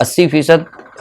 80%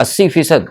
80%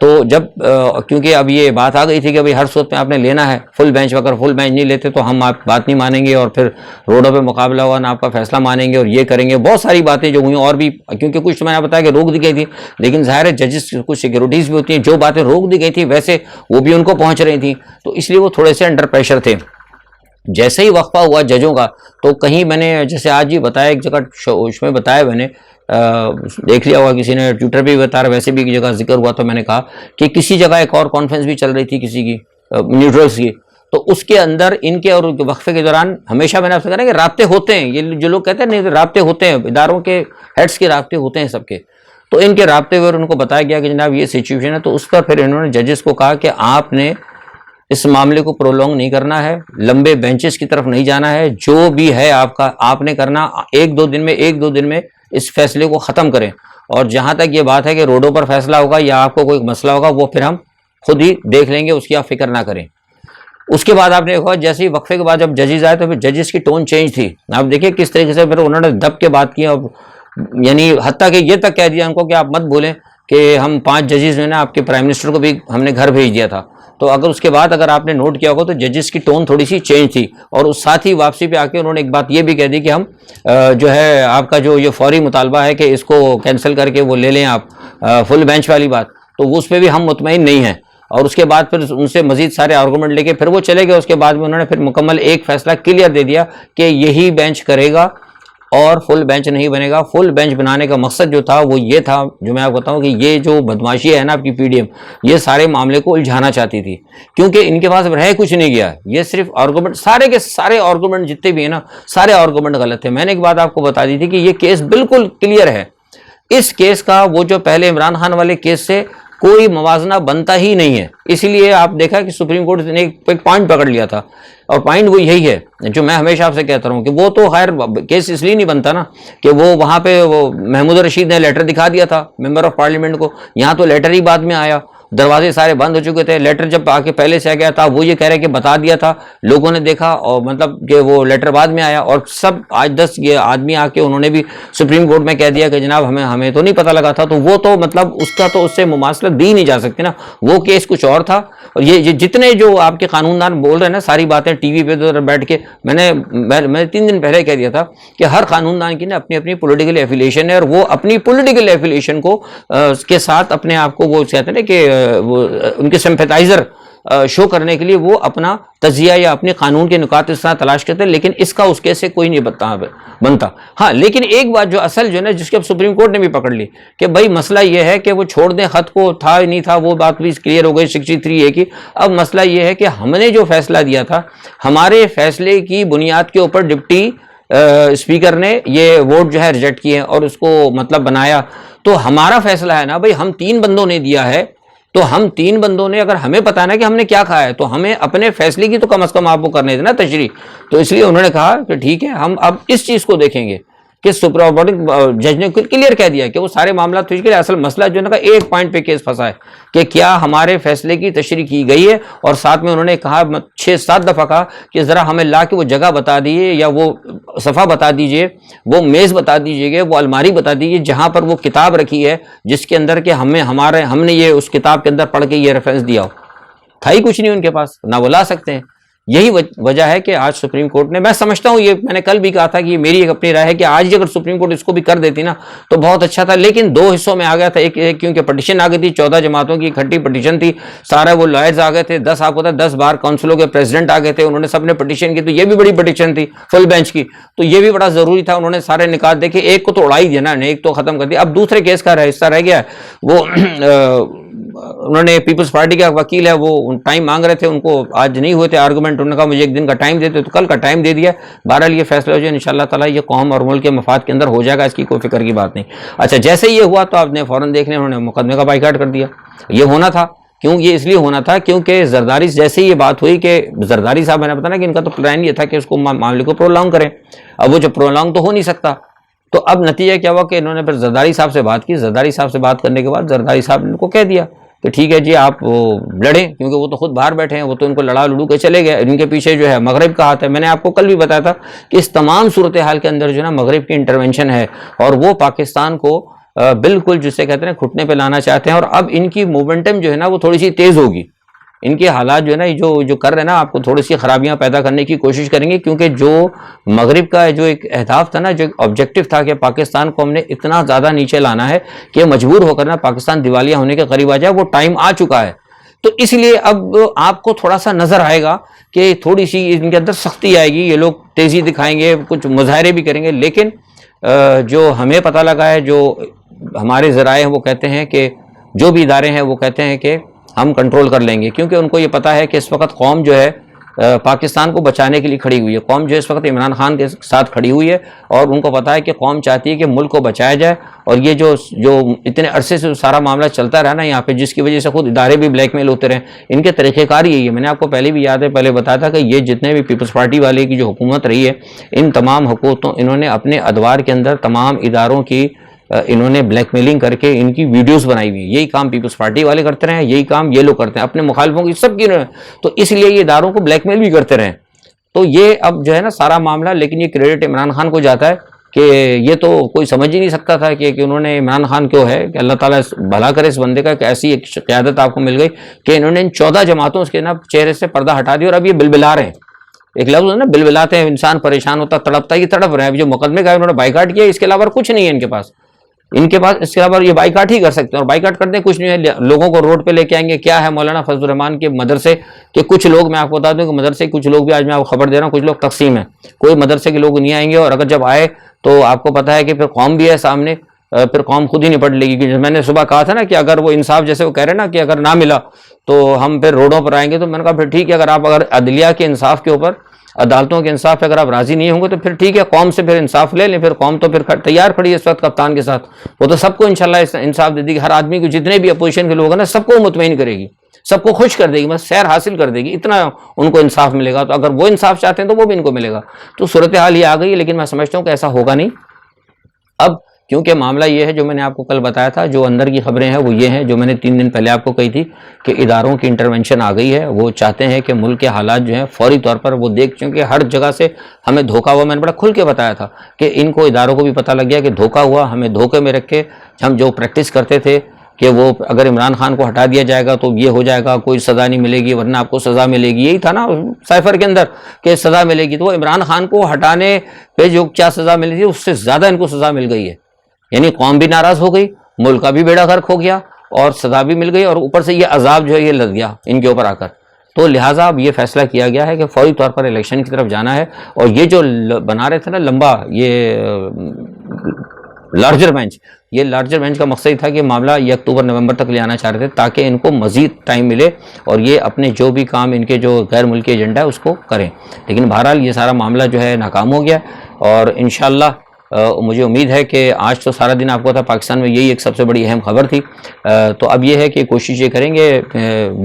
تو جب کیونکہ اب یہ بات آ گئی تھی کہ بھئی ہر صورت میں آپ نے لینا ہے فل بینچ، اگر فل بینچ نہیں لیتے تو ہم آپ بات نہیں مانیں گے، اور پھر روڈوں پہ مقابلہ ہوا نہ آپ کا فیصلہ مانیں گے، اور یہ کریں گے، بہت ساری باتیں جو ہوئیں، اور بھی کیونکہ کچھ میں نے بتایا کہ روک دی گئی تھی، لیکن ظاہر ہے ججز کچھ سیکورٹیز بھی ہوتی ہیں، جو باتیں روک دی گئی تھی ویسے وہ بھی ان کو پہنچ رہی تھیں، تو اس لیے وہ تھوڑے سے انڈر پریشر تھے۔ جیسے ہی وقفہ ہوا ججوں کا، تو کہیں میں نے جیسے آج ہی بتایا، ایک جگہ اس میں بتایا، میں نے دیکھ لیا ہوا، کسی نے ٹویٹر پہ بھی بتا رہا، ویسے بھی ایک جگہ ذکر ہوا، تو میں نے کہا کہ کسی جگہ ایک اور کانفرنس بھی چل رہی تھی کسی کی نیوٹرلز کی، تو اس کے اندر ان کے اور وقفے کے دوران ہمیشہ میں نے آپ سے کہا کہ رابطے ہوتے ہیں، یہ جو لوگ کہتے ہیں نہیں رابطے ہوتے ہیں، اداروں کے ہیڈس کے رابطے ہوتے ہیں سب کے، تو ان کے رابطے ہوئے ان کو بتایا گیا کہ جناب یہ سچویشن ہے، تو اس پر پھر انہوں نے ججز کو کہا کہ آپ نے اس معاملے کو پرولونگ نہیں کرنا ہے، لمبے بینچز کی طرف نہیں جانا ہے، جو بھی ہے آپ کا آپ نے کرنا، ایک دو دن میں اس فیصلے کو ختم کریں، اور جہاں تک یہ بات ہے کہ روڈوں پر فیصلہ ہوگا یا آپ کو کوئی مسئلہ ہوگا وہ پھر ہم خود ہی دیکھ لیں گے، اس کی آپ فکر نہ کریں۔ اس کے بعد آپ نے دیکھا جیسے ہی وقفے کے بعد جب ججز آئے تو پھر ججز کی ٹون چینج تھی، آپ دیکھیں کس طریقے سے پھر انہوں نے دب کے بات کی، اور یعنی حتیٰ کہ یہ تک کہہ دیا ان کو کہ آپ مت بولیں کہ ہم 5 ججز جو ہے نا آپ کے پرائم منسٹر کو بھی ہم نے گھر بھیج دیا تھا، تو اگر اس کے بعد اگر آپ نے نوٹ کیا ہوگا تو ججز کی ٹون تھوڑی سی چینج تھی، اور اس ساتھ ہی واپسی پہ آ کے انہوں نے ایک بات یہ بھی کہہ دی کہ ہم جو ہے آپ کا جو یہ فوری مطالبہ ہے کہ اس کو کینسل کر کے وہ لے لیں آپ فل بینچ والی بات، تو اس پہ بھی ہم مطمئن نہیں ہیں، اور اس کے بعد پھر ان سے مزید سارے آرگومنٹ لے کے پھر وہ چلے گئے۔ اس کے بعد میں انہوں نے پھر مکمل ایک فیصلہ کلیئر دے دیا کہ یہی بینچ کرے گا اور فل بینچ نہیں بنے گا۔ فل بینچ بنانے کا مقصد جو تھا وہ یہ تھا، جو میں آپ کو بتاؤں کہ یہ جو بدماشی ہے نا آپ کی پی ڈی ایم، یہ سارے معاملے کو الجھانا چاہتی تھی، کیونکہ ان کے پاس رہ کچھ نہیں گیا، یہ صرف آرگومنٹ، سارے کے سارے آرگومنٹ جتنے بھی ہیں نا سارے آرگومنٹ غلط تھے۔ میں نے ایک بات آپ کو بتا دی تھی کہ یہ کیس بالکل کلیئر ہے، اس کیس کا وہ جو پہلے عمران خان والے کیس سے کوئی موازنہ بنتا ہی نہیں ہے، اسی لیے آپ دیکھا کہ سپریم کورٹ نے ایک پوائنٹ پکڑ لیا تھا، اور پوائنٹ وہ یہی ہے جو میں ہمیشہ آپ سے کہتا رہا ہوں کہ وہ تو خیر کیس اس لیے نہیں بنتا نا کہ وہ وہاں پہ وہ محمود رشید نے لیٹر دکھا دیا تھا ممبر آف پارلیمنٹ کو، یہاں تو لیٹر ہی بعد میں آیا، دروازے سارے بند ہو چکے تھے، لیٹر جب آ کے پہلے سے آ گیا تھا وہ یہ کہہ رہے کہ بتا دیا تھا، لوگوں نے دیکھا، اور مطلب کہ وہ لیٹر بعد میں آیا، اور سب آج 10 یہ آدمی آ کے انہوں نے بھی سپریم کورٹ میں کہہ دیا کہ جناب ہمیں تو نہیں پتہ لگا تھا، تو وہ تو مطلب اس کا تو اس سے مماثلت دی نہیں جا سکتی نا، وہ کیس کچھ اور تھا۔ اور یہ جتنے جو آپ کے قانون دان بول رہے ہیں نا ساری باتیں ٹی وی پہ بیٹھ کے، میں 3 دن پہلے کہہ دیا تھا کہ ہر قانون دان کی نا اپنی اپنی پولیٹیکل ایفیلیشن ہے، اور وہ اپنی پولیٹیکل ایفیلیشن کو کے ساتھ اپنے آپ کو وہ کہتے ہیں نا کہ وہ ان کے سمپیتائزر شو کرنے کے لیے وہ اپنا تجزیہ یا اپنے قانون کے نکات اس طرح تلاش کرتے ہیں، لیکن اس کا اس کیس سے کوئی نہیں بنتا۔ ہاں لیکن ایک بات جو اصل جو ہے نا جس کے اب سپریم کورٹ نے بھی پکڑ لی کہ بھائی مسئلہ یہ ہے کہ وہ چھوڑ دیں خط کو، تھا نہیں تھا وہ بات بھی کلیئر ہو گئی 63A کی، اب مسئلہ یہ ہے کہ ہم نے جو فیصلہ دیا تھا ہمارے فیصلے کی بنیاد کے اوپر ڈپٹی اسپیکر نے یہ ووٹ جو ہے ریجیکٹ کیے اور اس کو مطلب بنایا، تو ہمارا فیصلہ ہے نا بھائی ہم 3 بندوں نے دیا ہے، تو ہم 3 بندوں نے اگر ہمیں پتا نا کہ ہم نے کیا کھایا ہے تو ہمیں اپنے فیصلے کی تو کم از کم آپ کو کرنے دینا تشریح، تو اس لیے انہوں نے کہا کہ ٹھیک ہے ہم اب اس چیز کو دیکھیں گے کہ سپریم جج نے کلیئر کہہ دیا کہ وہ سارے معاملات ٹھیک ہے، اصل مسئلہ جو ہے نا ایک پوائنٹ پہ کیس پھنسا ہے کہ کیا ہمارے فیصلے کی تشریح کی گئی ہے، اور ساتھ میں انہوں نے کہا 6-7 دفعہ کہا کہ ذرا ہمیں لا کے وہ جگہ بتا دیجیے یا وہ صفحہ بتا دیجیے، وہ میز بتا دیجیے گا، وہ الماری بتا دیجیے جہاں پر وہ کتاب رکھی ہے جس کے اندر کہ ہم نے یہ اس کتاب کے اندر پڑھ کے یہ ریفرنس دیا ہو، تھا ہی کچھ نہیں ان کے پاس، نہ وہ لا سکتے ہیں۔ یہی وجہ ہے کہ آج سپریم کورٹ نے، میں سمجھتا ہوں یہ میں نے کل بھی کہا تھا کہ یہ میری ایک اپنی رائے ہے کہ آج اگر سپریم کورٹ اس کو بھی کر دیتی نا تو بہت اچھا تھا، لیکن 2 حصوں میں آ گیا تھا، ایک کیونکہ پٹیشن آ گئی تھی، 14 جماعتوں کی اکٹھی پٹیشن تھی، سارے وہ لائرز آ گئے تھے، 10 آپ کو تھا 10 بار کونسلوں کے پریزیڈنٹ آ گئے تھے، انہوں نے سب نے پٹیشن کی، تو یہ بھی بڑی پٹیشن تھی فل بینچ کی، تو یہ بھی بڑا ضروری تھا، انہوں نے سارے نکات دیکھے، ایک کو تو اڑا ہی دیا نا، ایک تو ختم کر دیا۔ اب دوسرے کیس کا حصہ رہ گیا وہ انہوں نے پیپلز پارٹی کا وکیل ہے وہ ٹائم مانگ رہے تھے، ان کو آج نہیں ہوئے تھے آرگومنٹ، انہوں نے کہا مجھے 1 دن کا ٹائم دیتے، تو کل کا ٹائم دے دیا، بہرحال یہ فیصلہ ہو جائے انشاءاللہ تعالی، یہ قوم اور ملک کے مفاد کے اندر ہو جائے گا، اس کی کوئی فکر کی بات نہیں۔ اچھا جیسے یہ ہوا تو آپ نے فوراً دیکھ لیں انہوں نے مقدمے کا بائیکاٹ کر دیا، یہ ہونا تھا، کیوں یہ اس لیے ہونا تھا کیونکہ زرداری جیسے یہ بات ہوئی کہ زرداری صاحب میں نے بتایا کہ ان کا تو پلان یہ تھا کہ اس کو معاملے کو پرولونگ کریں، اب وہ جو پرولونگ تو ہو نہیں سکتا، تو اب نتیجہ کیا ہوا کہ انہوں نے پھر زرداری صاحب سے بات کی، زرداری صاحب سے بات کرنے کے بعد زرداری صاحب نے ان کو کہہ دیا کہ ٹھیک ہے جی آپ لڑیں، کیونکہ وہ تو خود باہر بیٹھے ہیں، وہ تو ان کو لڑا لڑو کے چلے گئے، ان کے پیچھے جو ہے مغرب کا ہاتھ ہے۔ میں نے آپ کو کل بھی بتایا تھا کہ اس تمام صورتحال کے اندر جو ہے نا مغرب کی انٹرونشن ہے، اور وہ پاکستان کو بالکل جسے کہتے ہیں گھٹنے پہ لانا چاہتے ہیں، اور اب ان کی مومنٹم جو ہے نا وہ تھوڑی سی تیز ہوگی. ان کے حالات جو ہے نا جو کر رہے ہیں نا آپ کو تھوڑی سی خرابیاں پیدا کرنے کی کوشش کریں گے، کیونکہ جو مغرب کا جو ایک اہداف تھا نا، جو ایک آبجیکٹو تھا کہ پاکستان کو ہم نے اتنا زیادہ نیچے لانا ہے کہ مجبور ہو کر نا پاکستان دیوالیہ ہونے کے قریب آ جائے، وہ ٹائم آ چکا ہے. تو اس لیے اب آپ کو تھوڑا سا نظر آئے گا کہ تھوڑی سی ان کے اندر سختی آئے گی، یہ لوگ تیزی دکھائیں گے، کچھ مظاہرے بھی کریں گے. لیکن جو ہمیں پتہ لگا ہے، جو ہمارے ذرائع ہیں وہ کہتے ہیں کہ جو بھی ادارے ہیں وہ کہتے ہیں کہ ہم کنٹرول کر لیں گے، کیونکہ ان کو یہ پتہ ہے کہ اس وقت قوم جو ہے پاکستان کو بچانے کے لیے کھڑی ہوئی ہے. قوم جو اس وقت عمران خان کے ساتھ کھڑی ہوئی ہے، اور ان کو پتہ ہے کہ قوم چاہتی ہے کہ ملک کو بچایا جائے. اور یہ جو اتنے عرصے سے سارا معاملہ چلتا رہا نا یہاں پہ، جس کی وجہ سے خود ادارے بھی بلیک میل ہوتے رہے، ان کے طریقہ کار یہی ہے. میں نے آپ کو پہلے بھی یاد ہے، پہلے بتایا تھا کہ یہ جتنے بھی پیپلز پارٹی والے کی جو حکومت رہی ہے، ان تمام حکومتوں انہوں نے اپنے ادوار کے اندر تمام اداروں کی انہوں نے بلیک میلنگ کر کے ان کی ویڈیوز بنائی ہوئی. یہی کام پیپلز پارٹی والے کرتے رہے ہیں، یہی کام یہ لوگ کرتے ہیں اپنے مخالفوں کی سب کی، تو اس لیے یہ اداروں کو بلیک میل بھی کرتے رہے. تو یہ اب جو ہے نا سارا معاملہ، لیکن یہ کریڈٹ عمران خان کو جاتا ہے کہ یہ تو کوئی سمجھ ہی نہیں سکتا تھا کہ انہوں نے عمران خان کیوں ہے کہ اللہ تعالیٰ بھلا کرے اس بندے کا کہ ایسی ایک قیادت آپ کو مل گئی کہ انہوں نے ان 14 جماعتوں کے نا چہرے سے پردہ ہٹا دیا، اور اب یہ بلبلا رہے ہیں. ایک لفظ ہے نا بلبلاتے ہیں، انسان پریشان ہوتا تڑپتا ہے، یہ تڑپ رہے ہیں. اب جو مقدمے کا انہوں نے بائیکاٹ کیا، اس کے علاوہ کچھ نہیں ہے ان کے پاس اس کے علاوہ یہ بائیکاٹ ہی کر سکتے ہیں، اور بائیکاٹ کرتے ہیں کچھ نہیں ہے، لوگوں کو روڈ پہ لے کے آئیں گے. کیا ہے مولانا فضل الرحمان کے مدرسے کے کچھ لوگ، میں آپ کو بتا دوں کہ مدرسے کچھ لوگ بھی، آج میں آپ کو خبر دے رہا ہوں، کچھ لوگ تقسیم ہیں، کوئی مدرسے کے لوگ نہیں آئیں گے. اور اگر جب آئے تو آپ کو پتہ ہے کہ پھر قوم بھی ہے سامنے، پھر قوم خود ہی نپٹ لے گی. میں نے صبح کہا تھا نا کہ اگر وہ انصاف جیسے وہ کہہ رہے ہیں نا کہ اگر نہ ملا تو ہم پھر روڈوں پر آئیں گے، تو میں نے کہا پھر ٹھیک ہے، اگر عدلیہ کے انصاف کے اوپر، عدالتوں کے انصاف پہ اگر آپ راضی نہیں ہوں گے تو پھر ٹھیک ہے، قوم سے پھر انصاف لے لیں. پھر قوم تو پھر تیار کھڑی ہے اس وقت کپتان کے ساتھ، وہ تو سب کو انشاءاللہ انصاف دے دے گی. ہر آدمی کو، جتنے بھی اپوزیشن کے لوگ ہیں نا، سب کو مطمئن کرے گی، سب کو خوش کر دے گی، بس سیر حاصل کر دے گی، اتنا ان کو انصاف ملے گا. تو اگر وہ انصاف چاہتے ہیں تو وہ بھی ان کو ملے گا. تو صورتحال یہ آ گئی ہے، لیکن میں سمجھتا ہوں کہ ایسا ہوگا نہیں. اب کیونکہ معاملہ یہ ہے جو میں نے آپ کو کل بتایا تھا، جو اندر کی خبریں ہیں وہ یہ ہیں جو میں نے 3 دن پہلے آپ کو کہی تھی کہ اداروں کی انٹرونشن آ گئی ہے. وہ چاہتے ہیں کہ ملک کے حالات جو ہیں فوری طور پر وہ دیکھ، چونکہ ہر جگہ سے ہمیں دھوکہ ہوا. میں نے بڑا کھل کے بتایا تھا کہ ان کو اداروں کو بھی پتہ لگ گیا کہ دھوکہ ہوا، ہمیں دھوکے میں رکھ کے ہم جو پریکٹس کرتے تھے کہ وہ اگر عمران خان کو ہٹا دیا جائے گا تو یہ ہو جائے گا، کوئی سزا نہیں ملے گی، ورنہ آپ کو سزا ملے گی. یہی تھا نا سائفر کے اندر کہ سزا ملے گی. تو وہ عمران خان کو ہٹانے پہ جو کیا سزا ملی تھی اس سے زیادہ ان کو سزا مل گئی ہے. یعنی قوم بھی ناراض ہو گئی، ملک کا بھی بیڑا غرق ہو گیا، اور سزا بھی مل گئی، اور اوپر سے یہ عذاب جو ہے یہ لگ گیا ان کے اوپر آ کر. تو لہٰذا اب یہ فیصلہ کیا گیا ہے کہ فوری طور پر الیکشن کی طرف جانا ہے. اور یہ جو بنا رہے تھے نا لمبا، یہ لارجر بینچ، یہ لارجر بینچ کا مقصد تھا کہ معاملہ یہ اکتوبر نومبر تک لے آنا چاہ رہے تھے تاکہ ان کو مزید ٹائم ملے اور یہ اپنے جو بھی کام ان کے جو غیر ملکی ایجنڈا ہے اس کو کریں. لیکن بہرحال یہ سارا معاملہ جو ہے ناکام ہو گیا، اور انشاءاللہ مجھے امید ہے کہ آج تو سارا دن آپ کو تھا پاکستان میں یہی ایک سب سے بڑی اہم خبر تھی. تو اب یہ ہے کہ کوشش یہ کریں گے،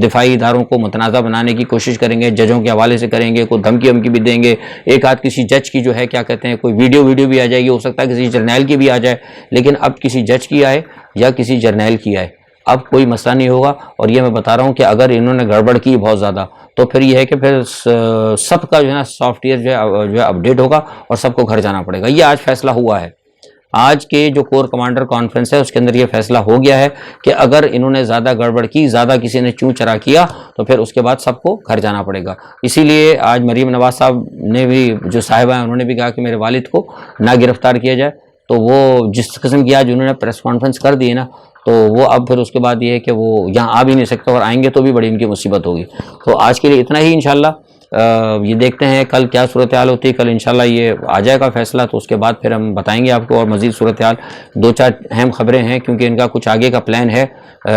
دفاعی اداروں کو متنازع بنانے کی کوشش کریں گے، ججوں کے حوالے سے کریں گے، کوئی دھمکی بھی دیں گے. ایک آدھ کسی جج کی جو ہے کیا کہتے ہیں کوئی ویڈیو بھی آ جائے گی، ہو سکتا ہے کسی جرنیل کی بھی آ جائے. لیکن اب کسی جج کی آئے یا کسی جرنیل کی آئے، اب کوئی مسئلہ نہیں ہوگا. اور یہ میں بتا رہا ہوں کہ اگر انہوں نے گڑبڑ کی بہت زیادہ تو پھر یہ ہے کہ پھر سب کا جو ہے نا سافٹ ویئر جو ہے اپڈیٹ ہوگا اور سب کو گھر جانا پڑے گا. یہ آج فیصلہ ہوا ہے. آج کے جو کور کمانڈر کانفرنس ہے اس کے اندر یہ فیصلہ ہو گیا ہے کہ اگر انہوں نے زیادہ گڑبڑ کی، زیادہ کسی نے چوں چرا کیا تو پھر اس کے بعد سب کو گھر جانا پڑے گا. اسی لیے آج مریم نواز صاحب نے بھی، جو صاحبہ ہیں، انہوں نے بھی کہا کہ میرے والد کو نہ گرفتار کیا جائے. تو وہ جس قسم کی آج انہوں نے پریس کانفرنس کر دی ہے نا، تو وہ اب پھر اس کے بعد یہ ہے کہ وہ یہاں آ بھی نہیں سکتے، اور آئیں گے تو بھی بڑی ان کی مصیبت ہوگی. تو آج کے لیے اتنا ہی. انشاءاللہ یہ دیکھتے ہیں کل کیا صورتحال ہوتی ہے. کل انشاءاللہ یہ آ جائے گا فیصلہ، تو اس کے بعد پھر ہم بتائیں گے آپ کو اور مزید صورتحال. 2-4 اہم خبریں ہیں کیونکہ ان کا کچھ آگے کا پلان ہے.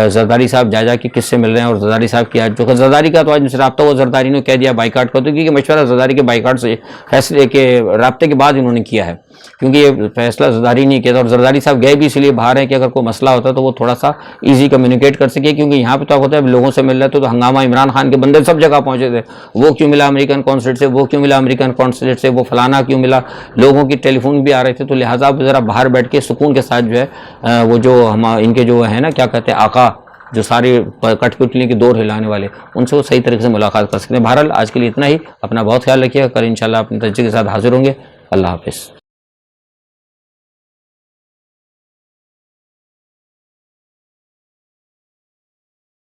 زرداری صاحب جائجہ کی کس سے مل رہے ہیں، اور زرداری صاحب کی آج جو زرداری کا تو آج رابطہ وہ زرداری نے کہہ دیا بائیکاٹ کا، تو کیونکہ مشورہ زرداری کے بائیکاٹ سے فیصلے کے رابطے کے بعد انہوں نے کیا ہے، کیونکہ یہ فیصلہ زرداری نہیں کیا تھا. اور زرداری صاحب گئے بھی اس لیے باہر ہیں کہ اگر کوئی مسئلہ ہوتا ہے تو وہ تھوڑا سا ایزی کمیونیکیٹ کر سکے، کیونکہ یہاں پہ تو ہوتا ہے لوگوں سے مل رہے تھے تو ہنگامہ عمران خان کے بندے سب جگہ پہنچے تھے. وہ کیوں ملا امریکن کانسولیٹ سے، وہ کیوں ملا امریکن کانسولیٹ سے، وہ فلانا کیوں ملا، لوگوں کی ٹیلی فون بھی آ رہے تھے. تو لہٰذا ذرا باہر بیٹھ کے سکون کے ساتھ جو ہے وہ جو ان کے جو ہے نا کیا کہتے ہیں آقا، جو سارے کٹ پتلی کے دور ہلانے والے، ان سے وہ صحیح طریقے سے ملاقات کر سکتے ہیں. بہرحال آج کے لیے اتنا ہی. اپنا بہت خیال رکھیے گا. کل انشاءاللہ اپنے تجزیے کے ساتھ حاضر ہوں گے. اللہ حافظ.